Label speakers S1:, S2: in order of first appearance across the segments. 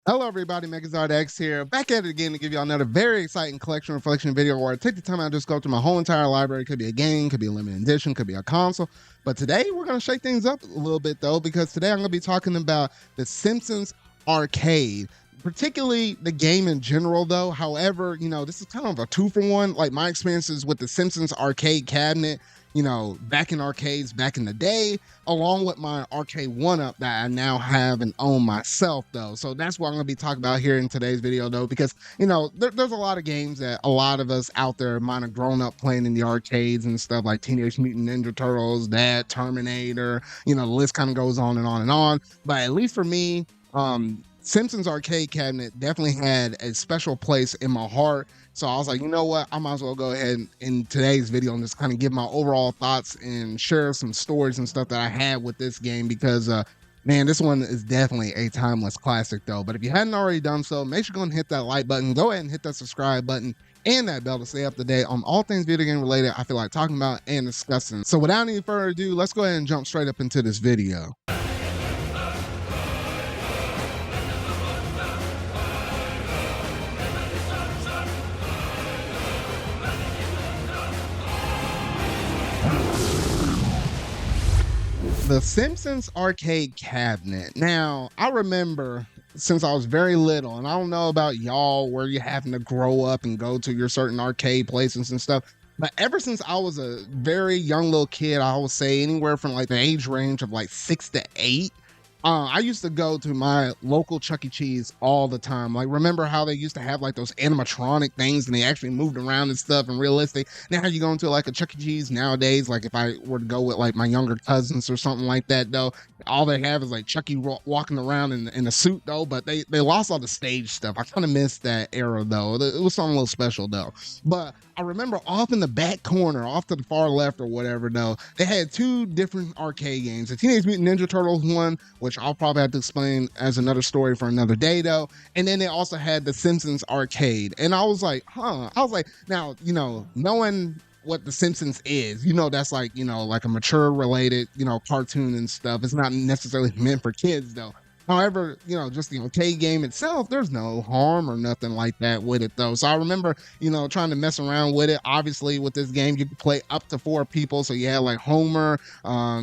S1: Hello everybody, MegaZardX here, back at it again to give y'all another very exciting collection reflection video where I take the time out to just go through my whole entire library. Could be a game, could be a limited edition, could be a console. But today we're going to shake things up a little bit though, because today I'm going to be talking about the Simpsons Arcade. Particularly the game in general though. However, this is kind of a 2-for-1. Like my experiences with the Simpsons Arcade cabinet, back in arcades back in the day, along with my arcade 1-up that I now have and own myself though. So that's what I'm going to be talking about here in today's video though, because there's a lot of games that a lot of us out there might have grown up playing in the arcades and stuff, like Teenage Mutant Ninja Turtles, that Terminator, the list kind of goes on and on and on. But at least for me, Simpsons Arcade cabinet definitely had a special place in my heart. So I was like, you know what, I might as well go ahead in today's video and just kind of give my overall thoughts and share some stories and stuff that I had with this game, because man, this one is definitely a timeless classic though. But if you hadn't already done so, make sure to go and hit that like button, go ahead and hit that subscribe button and that bell to stay up to date on all things video game related I feel like talking about and discussing. So without any further ado, let's go ahead and jump straight up into this video. The Simpsons Arcade cabinet. Now, I remember since I was very little, and I don't know about y'all where you're having to grow up and go to your certain arcade places and stuff, but ever since I was a very young little kid, I would say anywhere from like the age range of like 6 to 8, I used to go to my local Chuck E. Cheese all the time. Like, remember how they used to have like those animatronic things and they actually moved around and stuff and realistic? Now you go into like a Chuck E. Cheese nowadays, like if I were to go with like my younger cousins or something like that though, all they have is like Chucky walking around in a suit though, but they lost all the stage stuff. I kind of missed that era though. It was something a little special though. But I remember off in the back corner, off to the far left or whatever though, they had 2 different arcade games. The Teenage Mutant Ninja Turtles one, which I'll probably have to explain as another story for another day though. And then they also had the Simpsons Arcade. And I was like, now, knowing what the Simpsons is, that's like, like a mature related, cartoon and stuff. It's not necessarily meant for kids though. However, just the arcade game itself, there's no harm or nothing like that with it though. So I remember, trying to mess around with it. Obviously with this game, you could play up to 4 people. So you had like Homer,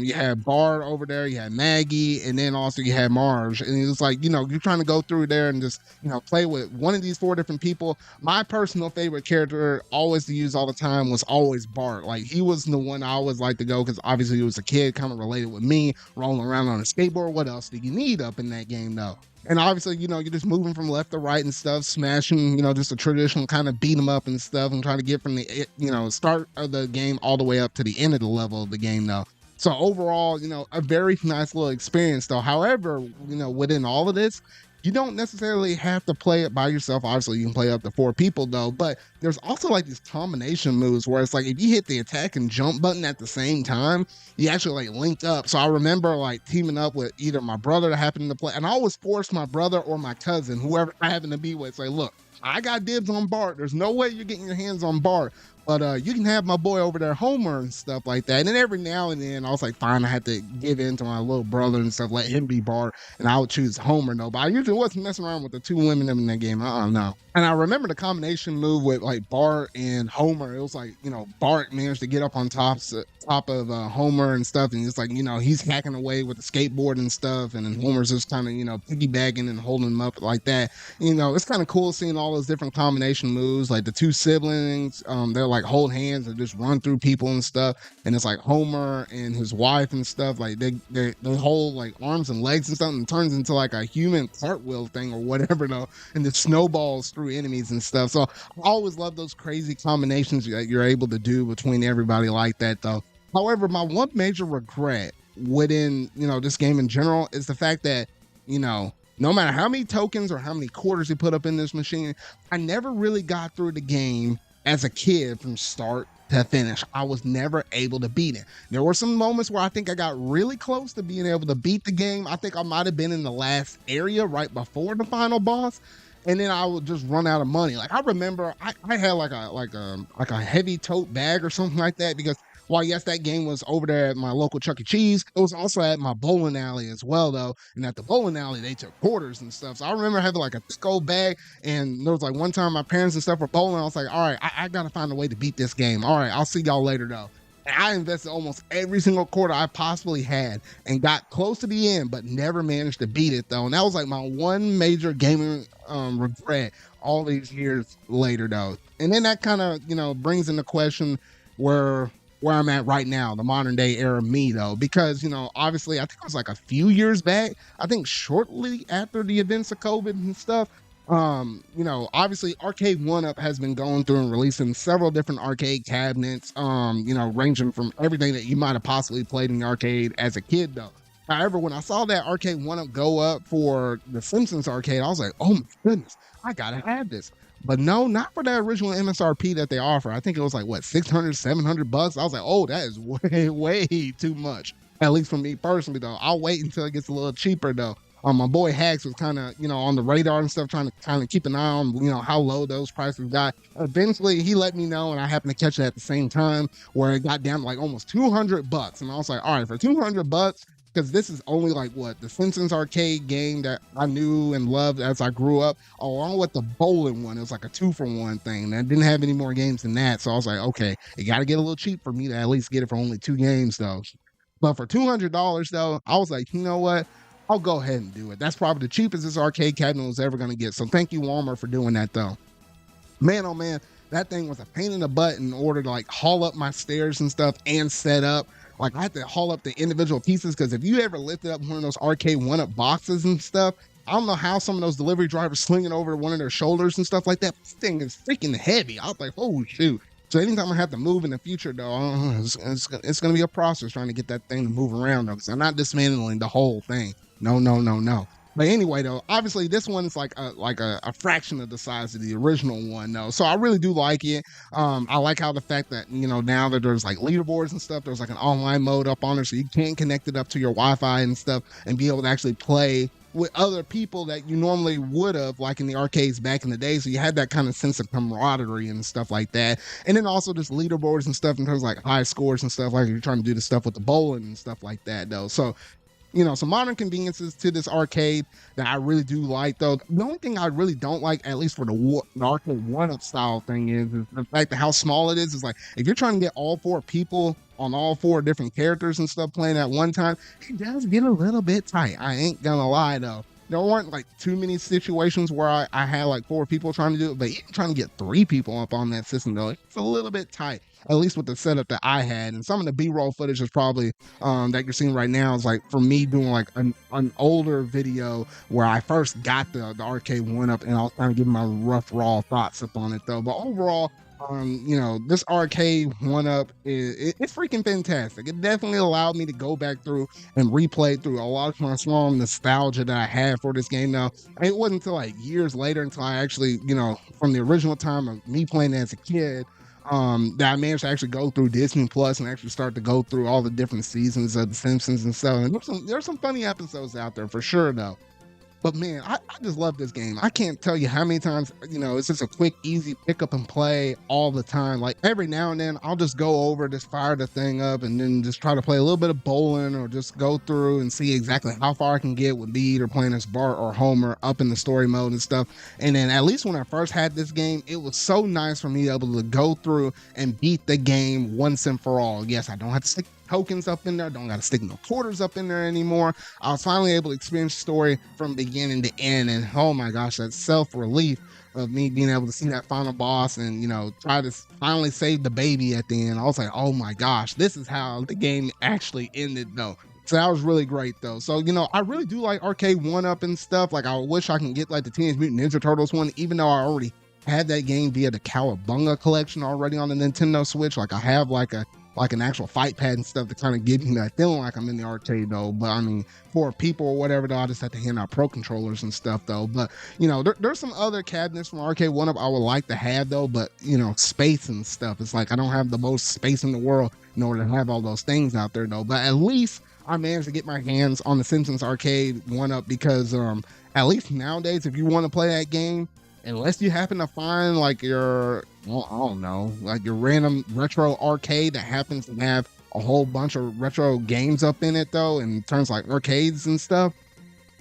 S1: you had Bart over there, you had Maggie, and then also you had Marge. And it was like, you're trying to go through there and just, play with one of these 4 different people. My personal favorite character always to use all the time was always Bart. Like he was the one I always liked to go, because obviously he was a kid kind of related with me, rolling around on a skateboard. What else do you need up in that game though? And obviously, you're just moving from left to right and stuff, smashing, just a traditional kind of beat 'em up and stuff, and trying to get from the start of the game all the way up to the end of the level of the game though. So overall, a very nice little experience though. However, within all of this, you don't necessarily have to play it by yourself. Obviously, you can play up to 4 people though, but there's also like these combination moves where it's like if you hit the attack and jump button at the same time, you actually like link up. So I remember like teaming up with either my brother that happened to play, and I always forced my brother or my cousin, whoever I happened to be with, say, look, I got dibs on Bart. There's no way you're getting your hands on Bart, but you can have my boy over there, Homer, and stuff like that. And then every now and then I was like, fine, I had to give in to my little brother and stuff, let him be Bart, and I would choose Homer though. But I usually wasn't messing around with the 2 women in that game. I don't know. And I remember the combination move with like Bart and Homer. It was like, Bart managed to get up on top of Homer and stuff, and it's like, he's hacking away with the skateboard and stuff, and then Homer's just kind of, piggybacking and holding him up like that. It's kind of cool seeing all those different combination moves, like the 2 siblings, they're like hold hands and just run through people and stuff, and it's like Homer and his wife and stuff, like they hold like arms and legs and stuff, and it turns into like a human cartwheel thing or whatever though, and it snowballs through enemies and stuff. So I always love those crazy combinations that you're able to do between everybody like that though. However, my one major regret within, this game in general is the fact that, no matter how many tokens or how many quarters you put up in this machine, I never really got through the game as a kid from start to finish. I was never able to beat it. There were some moments where I think I got really close to being able to beat the game. I think I might have been in the last area right before the final boss. And then I would just run out of money. Like I remember I had like a heavy tote bag or something like that because while yes, that game was over there at my local Chuck E. Cheese, it was also at my bowling alley as well though. And at the bowling alley, they took quarters and stuff. So I remember having like a thick old bag. And there was like one time my parents and stuff were bowling. I was like, all right, I gotta find a way to beat this game. All right, I'll see y'all later though. And I invested almost every single quarter I possibly had and got close to the end, but never managed to beat it though. And that was like my one major gaming regret all these years later though. And then that kind of, brings into question where I'm at right now, the modern day era me though, because obviously I think it was like a few years back, I think shortly after the events of COVID and stuff. Obviously Arcade One Up has been going through and releasing several different arcade cabinets, ranging from everything that you might have possibly played in the arcade as a kid though. However, when I saw that Arcade One Up go up for the Simpsons Arcade, I was like, oh my goodness, I gotta have this. But no, not for that original MSRP that they offer. I think it was like what, 600, 700 bucks. I was like, oh, that is way, way too much. At least for me personally though. I'll wait until it gets a little cheaper though. My boy Hax was kind of, on the radar and stuff, trying to kind of keep an eye on, how low those prices got. Eventually, he let me know, and I happened to catch it at the same time, where it got down to like almost 200 bucks. And I was like, all right, for 200 bucks, because this is only like what the Simpsons Arcade game that I knew and loved as I grew up, along with the bowling one. It was like a 2-for-1 thing. And I didn't have any more games than that, so I was like, okay, it got to get a little cheap for me to at least get it for only 2 games though. But for $200 though, I was like, you know what? I'll go ahead and do it. That's probably the cheapest this arcade cabinet was ever going to get. So thank you, Walmart, for doing that, though. Man, oh man, that thing was a pain in the butt in order to like haul up my stairs and stuff and set up. Like I had to haul up the individual pieces because if you ever lifted up one of those Arcade One Up boxes and stuff, I don't know how some of those delivery drivers slinging over one of their shoulders and stuff like that. This thing is freaking heavy. I was like, oh shoot. So anytime I have to move in the future, though, it's going to be a process trying to get that thing to move around, though, because I'm not dismantling the whole thing. No. But anyway, though, obviously this one's like a fraction of the size of the original one, though. So I really do like it. I like how the fact that, now that there's like leaderboards and stuff, there's like an online mode up on there, so you can connect it up to your Wi-Fi and stuff and be able to actually play with other people that you normally would have, like in the arcades back in the day. So you had that kind of sense of camaraderie and stuff like that. And then also just leaderboards and stuff in terms of like high scores and stuff, like if you're trying to do the stuff with the bowling and stuff like that, though. So some modern conveniences to this arcade that I really do like, though. The only thing I really don't like, at least for the Arcade One-Up style thing, is the fact that how small it is. Is like, if you're trying to get all 4 people on all 4 different characters and stuff playing at one time, it does get a little bit tight. I ain't gonna lie, though. There weren't like too many situations where I had like 4 people trying to do it, but even trying to get 3 people up on that system, though, it's a little bit tight. At least with the setup that I had. And some of the B-roll footage is probably that you're seeing right now is like for me doing like an older video where I first got the Arcade One Up, and I'll kind of give my rough raw thoughts up on it though. But overall, this Arcade One Up it's freaking fantastic. It definitely allowed me to go back through and replay through a lot of my strong nostalgia that I had for this game now. It wasn't until like years later until I actually, from the original time of me playing as a kid, that I managed to actually go through Disney Plus and actually start to go through all the different seasons of The Simpsons and stuff. And there's some funny episodes out there for sure, though. But man, I just love this game. I can't tell you how many times, it's just a quick, easy pick up and play all the time. Like every now and then I'll just go over, just fire the thing up and then just try to play a little bit of bowling or just go through and see exactly how far I can get with me either playing as Bart or Homer up in the story mode and stuff. And then at least when I first had this game, it was so nice for me to be able to go through and beat the game once and for all. Yes, I don't have to stick tokens up in there, don't gotta stick no quarters up in there anymore. I was finally able to experience the story from beginning to end, and oh my gosh, that self-relief of me being able to see that final boss and try to finally save the baby at the end. I was like, oh my gosh, this is how the game actually ended though. So that was really great though. So I really do like Arcade One Up and stuff. Like I wish I can get like the Teenage Mutant Ninja Turtles one, even though I already had that game via the Cowabunga collection already on the Nintendo Switch. Like I have like a like an actual fight pad and stuff to kind of give me that feeling like I'm in the arcade though. But I mean, for people or whatever though, I just have to hand out pro controllers and stuff though. But you know, there's some other cabinets from Arcade One Up I would like to have though, but you know, space and stuff. It's like I don't have the most space in the world in order to have all those things out there though. But at least I managed to get my hands on the Simpsons Arcade One Up because at least nowadays, if you want to play that game, unless you happen to find like your, well, I don't know, like your random retro arcade that happens to have a whole bunch of retro games up in it though, in terms like arcades and stuff.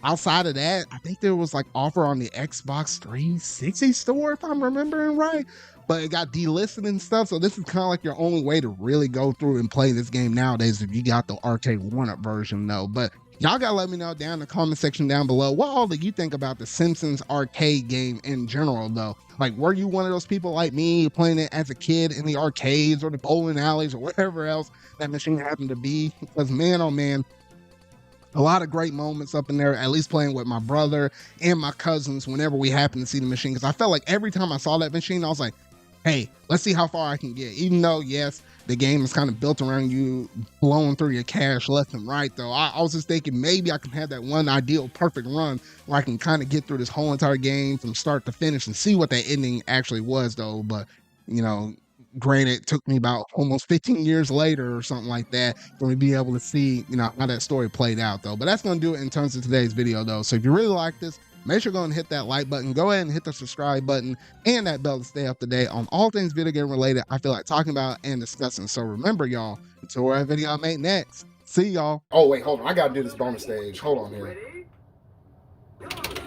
S1: Outside of that, I think there was like offer on the Xbox 360 store, if I'm remembering right, but it got delisted and stuff. So this is kind of like your only way to really go through and play this game nowadays if you got the Arcade One Up version though. But y'all gotta let me know down in the comment section down below what all that you think about the Simpsons Arcade game in general though. Like, were you one of those people like me playing it as a kid in the arcades or the bowling alleys or whatever else that machine happened to be? Because man, oh man, a lot of great moments up in there, at least playing with my brother and my cousins whenever we happened to see the machine. Because I felt like every time I saw that machine, I was like, hey, let's see how far I can get. Even though, yes, the game is kind of built around you blowing through your cash left and right, though. I was just thinking maybe I can have that one ideal perfect run where I can kind of get through this whole entire game from start to finish and see what that ending actually was, though. But, you know, granted, it took me about almost 15 years later or something like that for me to be able to see, you know, how that story played out, though. But that's going to do it in terms of today's video, though. So if you really like this, make sure to go and hit that like button, go ahead and hit the subscribe button and that bell to stay up to date on all things video game related I feel like talking about and discussing. So remember, y'all, until our video I make next, see y'all. Oh, wait, hold on. I got to do this bonus stage. Hold on here.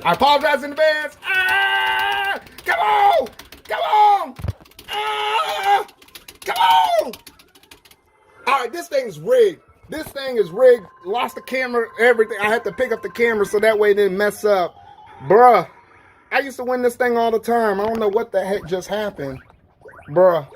S1: I apologize in advance. Ah! Come on! Come on! Ah! Come on! All right, this thing's rigged. This thing is rigged. Lost the camera, everything. I had to pick up the camera so that way it didn't mess up. Bruh, I used to win this thing all the time. I don't know what the heck just happened. Bruh.